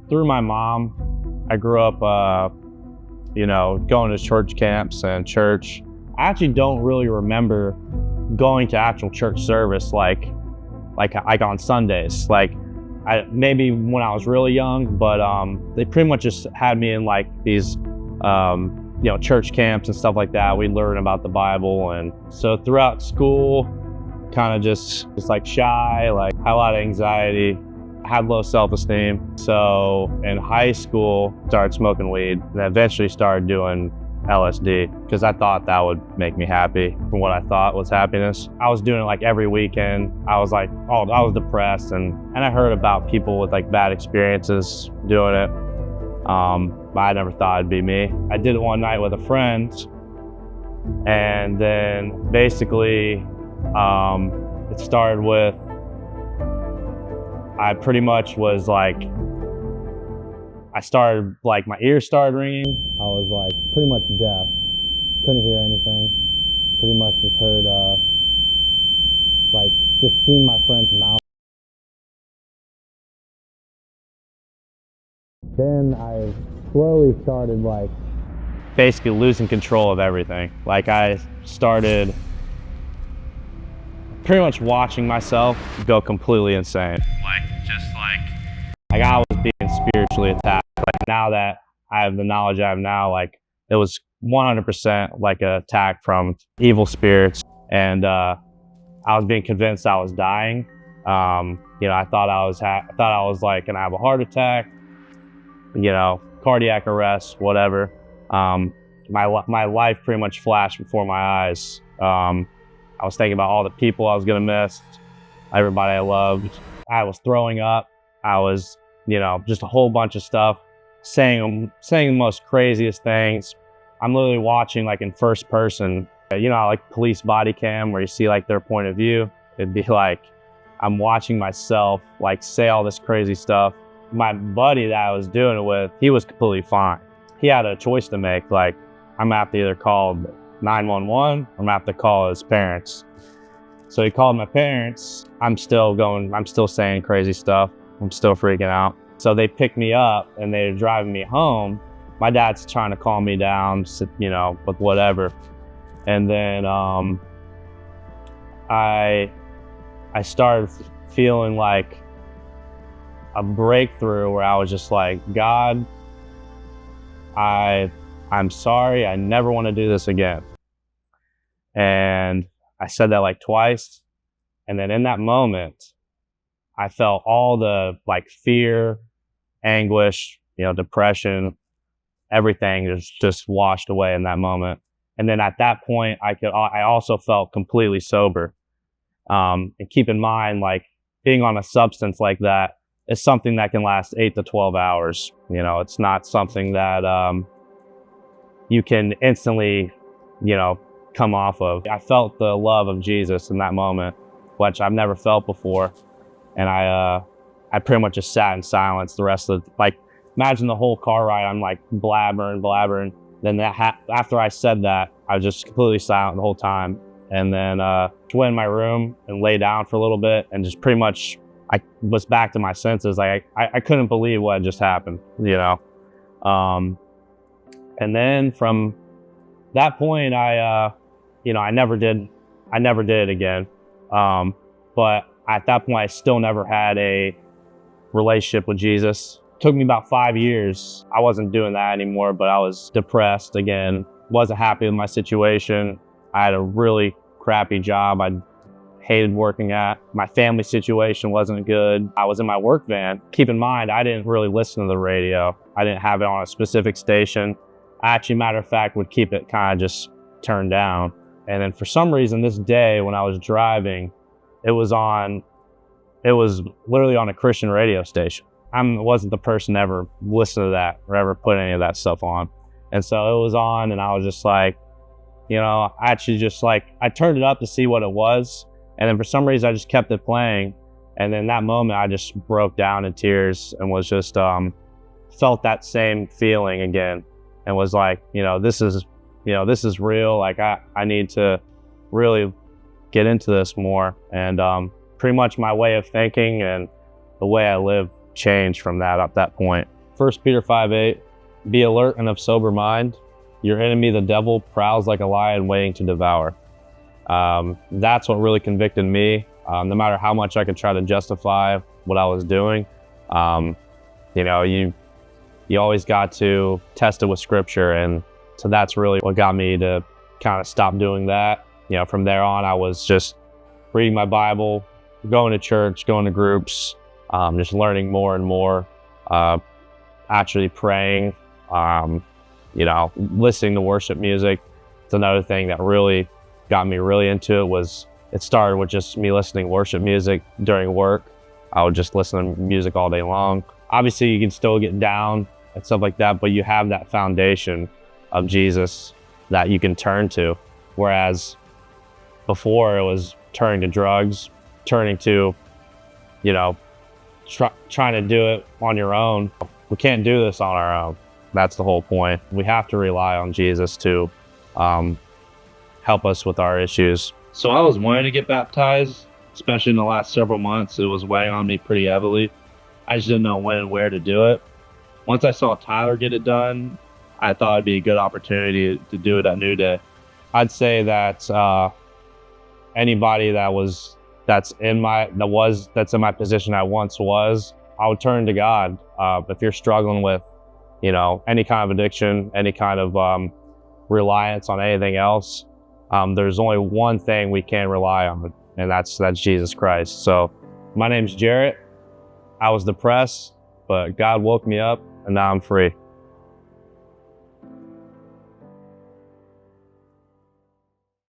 through my mom, I grew up, going to church camps and church. I actually don't really remember going to actual church service like on Sundays. Maybe when I was really young, but they pretty much just had me in like these church camps and stuff like that. We learn about the Bible, and so throughout school, kind of just like shy, like had a lot of anxiety, had low self-esteem. So in high school, started smoking weed, and eventually started doing LSD because I thought that would make me happy from what I thought was happiness. I was doing it like every weekend. I was like, I was depressed, and I heard about people with like bad experiences doing it. But I never thought it'd be me. I did it one night with a friend, and then basically it started with, I pretty much was like, I started, like my ears started ringing. I was like pretty much deaf, couldn't hear anything. Pretty much just heard, just seeing my friend's mouth. Then I slowly started basically losing control of everything. Like I started pretty much watching myself go completely insane. Like I was being spiritually attacked. Like now that I have the knowledge I have now, like it was 100% like an attack from evil spirits, and I was being convinced I was dying. I thought I was like gonna have a heart attack, cardiac arrest, whatever. My life pretty much flashed before my eyes. I was thinking about all the people I was gonna miss, everybody I loved. I was throwing up. I was, just a whole bunch of stuff, saying the most craziest things. I'm literally watching like in first person, like police body cam where you see like their point of view. It'd be like, I'm watching myself like say all this crazy stuff. My buddy that I was doing it with, he was completely fine. He had a choice to make, like, I'm gonna have to either call 911 or I'm gonna have to call his parents. So he called my parents. I'm still saying crazy stuff. I'm still freaking out. So they picked me up and they're driving me home. My dad's trying to calm me down, with whatever. And then I started feeling like a breakthrough where I was just like, God, I'm sorry, I never want to do this again. And I said that like twice. And then in that moment, I felt all the like fear, anguish, depression, everything is just washed away in that moment. And then at that point, I also felt completely sober. And keep in mind, like being on a substance like that is something that can last 8 to 12 hours. It's not something that you can instantly, come off of. I felt the love of Jesus in that moment, which I've never felt before. And I pretty much just sat in silence the rest of imagine the whole car ride, I'm like blabbering. Then after I said that, I was just completely silent the whole time. And then went in my room and lay down for a little bit and just pretty much, I was back to my senses. Like I couldn't believe what had just happened, And then from that point, I never did it again. But at that point, I still never had a relationship with Jesus. It took me about 5 years. I wasn't doing that anymore, but I was depressed again. Wasn't happy with my situation. I had a really crappy job I hated working at. My family situation wasn't good. I was in my work van. Keep in mind, I didn't really listen to the radio. I didn't have it on a specific station. I actually, matter of fact, would keep it kind of just turned down. And then for some reason this day when I was driving, it was literally on a Christian radio station. I wasn't the person to ever listen to that or ever put any of that stuff on. And so it was on and I was just like, I actually just I turned it up to see what it was. And then for some reason I just kept it playing. And then that moment I just broke down in tears and was just, felt that same feeling again and was like, this is real. Like I need to really get into this more. And pretty much my way of thinking and the way I live changed from that at that point. 1 Peter 5:8, be alert and of sober mind. Your enemy, the devil, prowls like a lion waiting to devour. That's what really convicted me. No matter how much I could try to justify what I was doing, you always got to test it with scripture. And so that's really what got me to kind of stop doing that. From there on, I was just reading my Bible, going to church, going to groups, just learning more and more, actually praying, listening to worship music. It's another thing that really got me really into it. It started with just me listening to worship music during work. I would just listen to music all day long. Obviously, you can still get down and stuff like that, but you have that foundation of Jesus that you can turn to. Whereas before, it was turning to drugs, turning to, trying to do it on your own. We can't do this on our own. That's the whole point. We have to rely on Jesus to help us with our issues. So I was wanting to get baptized, especially in the last several months. It was weighing on me pretty heavily. I just didn't know when and where to do it. Once I saw Tyler get it done, I thought it'd be a good opportunity to do it at New Day. I'd say that anybody that's in my position I once was, I would turn to God. If you're struggling with, any kind of addiction, any kind of reliance on anything else, there's only one thing we can rely on, and that's Jesus Christ. So my name's Jarrett. I was depressed, but God woke me up, and now I'm free.